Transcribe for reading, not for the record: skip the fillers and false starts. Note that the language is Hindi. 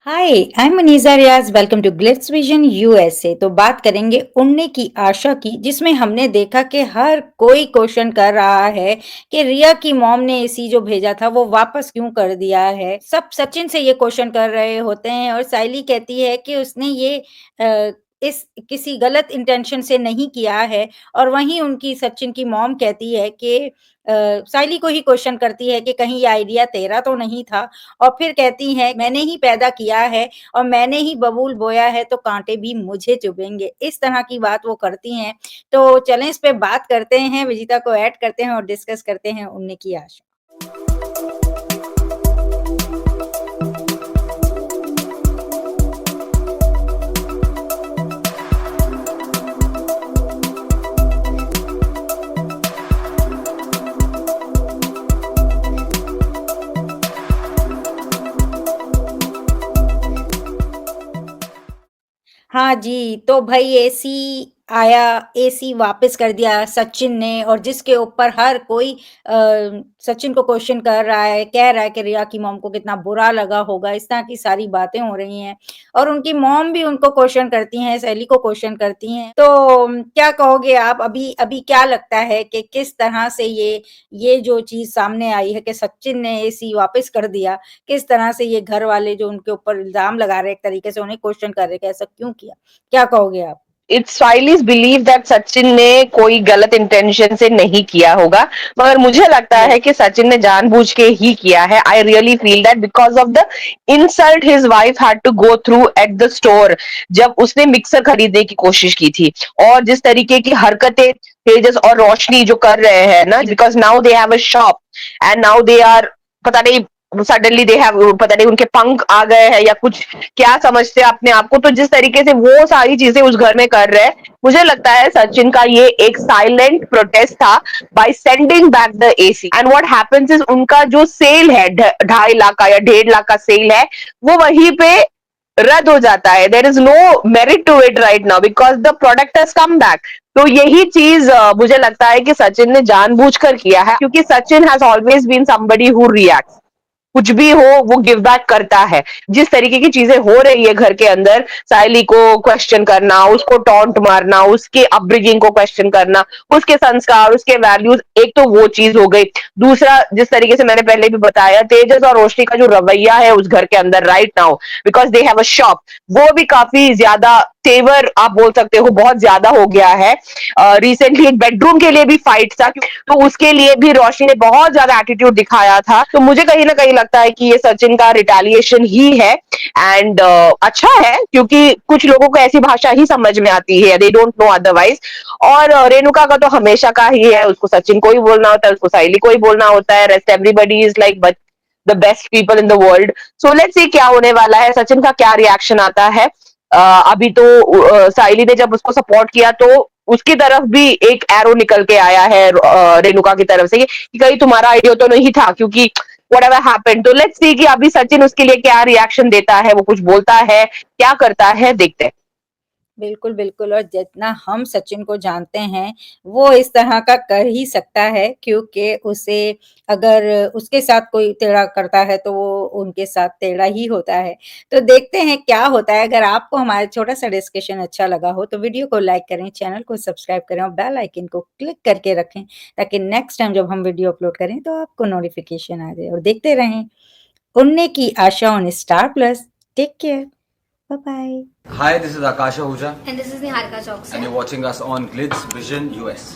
Hi, I am Maniza Riaz, welcome to Glitz Vision USA. तो बात करेंगे उड़ने की आशा की, जिसमें हमने देखा कि हर कोई क्वेश्चन कर रहा है कि रिया की मॉम ने एसी जो भेजा था वो वापस क्यों कर दिया है। सब सचिन से ये क्वेश्चन कर रहे होते हैं और साइली कहती है कि उसने ये इस किसी गलत इंटेंशन से नहीं किया है। और वहीं उनकी सचिन की मॉम कहती है कि साइली को ही क्वेश्चन करती है कि कहीं ये आइडिया तेरा तो नहीं था। और फिर कहती हैं मैंने ही पैदा किया है और मैंने ही बबूल बोया है तो कांटे भी मुझे चुभेंगे। इस तरह की बात वो करती हैं। तो चलें इस पे बात करते हैं, विजिता को ऐड करते हैं और डिस्कस करते हैं उड़ने की आशा। हाँ जी, तो भई एसी आया, एसी वापस कर दिया सचिन ने और जिसके ऊपर हर कोई सचिन को क्वेश्चन कर रहा है, कह रहा है कि रिया की मॉम को कितना बुरा लगा होगा, इस तरह की सारी बातें हो रही हैं। और उनकी मॉम भी उनको क्वेश्चन करती हैं, सहेली को क्वेश्चन करती हैं। तो क्या कहोगे आप? अभी अभी क्या लगता है कि किस तरह से ये जो चीज़ सामने आई है कि सचिन ने एसी वापस कर दिया, किस तरह से ये घर वाले जो उनके ऊपर इल्ज़ाम लगा रहे हैं, एक तरीके से उन्हें क्वेश्चन कर रहे हैं कि ऐसा क्यों किया? क्या कहोगे आप? इट्स फाइलीज बिलीव दैट सचिन ने कोई गलत इंटेंशन से नहीं किया होगा, मगर मुझे लगता है यस। कि सचिन ने जानबूझ के ही किया है। I really feel that because of the insult his wife had to go through at the store, जब उसने मिक्सर खरीदने की कोशिश की थी। और जिस तरीके की हरकतें तेजस और रोशनी जो कर रहे हैं ना, because now they have a shop and now they are, पता नहीं, सडनली दे हैव, पता नहीं उनके पंख आ गए हैं या कुछ, क्या समझते हैं अपने आप को। तो जिस तरीके से वो सारी चीजें उस घर में कर रहे हैं, मुझे लगता है सचिन का ये एक साइलेंट प्रोटेस्ट था by sending back the AC. And what happens is, उनका जो सेल है 2.5 लाख का या 1.5 लाख का सेल है, वो वहीं पे रद्द हो जाता है। There is no merit to it right now because the product has come back. तो यही चीज मुझे लगता है कि सचिन ने जानबूझकर किया है, क्योंकि Sachin has always been somebody who react, कुछ भी हो वो गिव बैक करता है। जिस तरीके की चीजें हो रही है घर के अंदर, सायली को क्वेश्चन करना, उसको टॉन्ट मारना, उसके अपब्रिंगिंग को क्वेश्चन करना, उसके संस्कार, उसके वैल्यूज, एक तो वो चीज हो गई। दूसरा, जिस तरीके से मैंने पहले भी बताया, तेजस और रोशनी का जो रवैया है उस घर के अंदर right now, because they have a shop, वो भी काफी ज्यादा तेवर आप बोल सकते हो, बहुत ज्यादा हो गया है। रिसेंटली एक बेडरूम के लिए भी फाइट था, तो उसके लिए भी रोशनी ने बहुत ज्यादा एटीट्यूड दिखाया था। तो मुझे कहीं ना कहीं लगता है कि ये सचिन का रिटेलिएशन ही है। एंड अच्छा है, क्योंकि कुछ लोगों को ऐसी भाषा ही समझ में आती है, दे डोंट नो अदरवाइज। और रेणुका का तो हमेशा का ही है, उसको सचिन को ही बोलना होता है, उसको साइली को ही बोलना होता है, rest everybody is like the best people in the world. So let's see क्या होने वाला है, सचिन का क्या रिएक्शन आता है। अभी तो साइली ने जब उसको सपोर्ट किया, तो उसकी तरफ भी एक एरो निकल के आया है रेणुका की तरफ से, कि कहीं तुम्हारा आइडिया तो नहीं था, क्योंकि whatever happened। तो लेट्स सी कि अभी सचिन उसके लिए क्या रिएक्शन देता है, वो कुछ बोलता है, क्या करता है, देखते हैं। बिल्कुल, बिल्कुल। और जितना हम सचिन को जानते हैं, वो इस तरह का कर ही सकता है क्योंकि उसे अगर उसके साथ कोई टेढ़ा करता है, तो वो उनके साथ टेढ़ा ही होता है। तो देखते हैं क्या होता है। अगर आपको हमारा छोटा-सा डिस्कशन अच्छा लगा हो, तो वीडियो को लाइक करें, चैनल को सब्सक्राइब करें और बेल आइकन को क्लिक करके रखें, ताकि नेक्स्ट टाइम जब हम वीडियो अपलोड करें, तो आपको नोटिफ़िकेशन आ जाए। और देखते रहें Udne Ki Aasha on Star Plus. Take care. Bye bye. Hi, this is Akash Ahuja, And this is Niharika Choksi. and you're watching us on Glitz Vision US.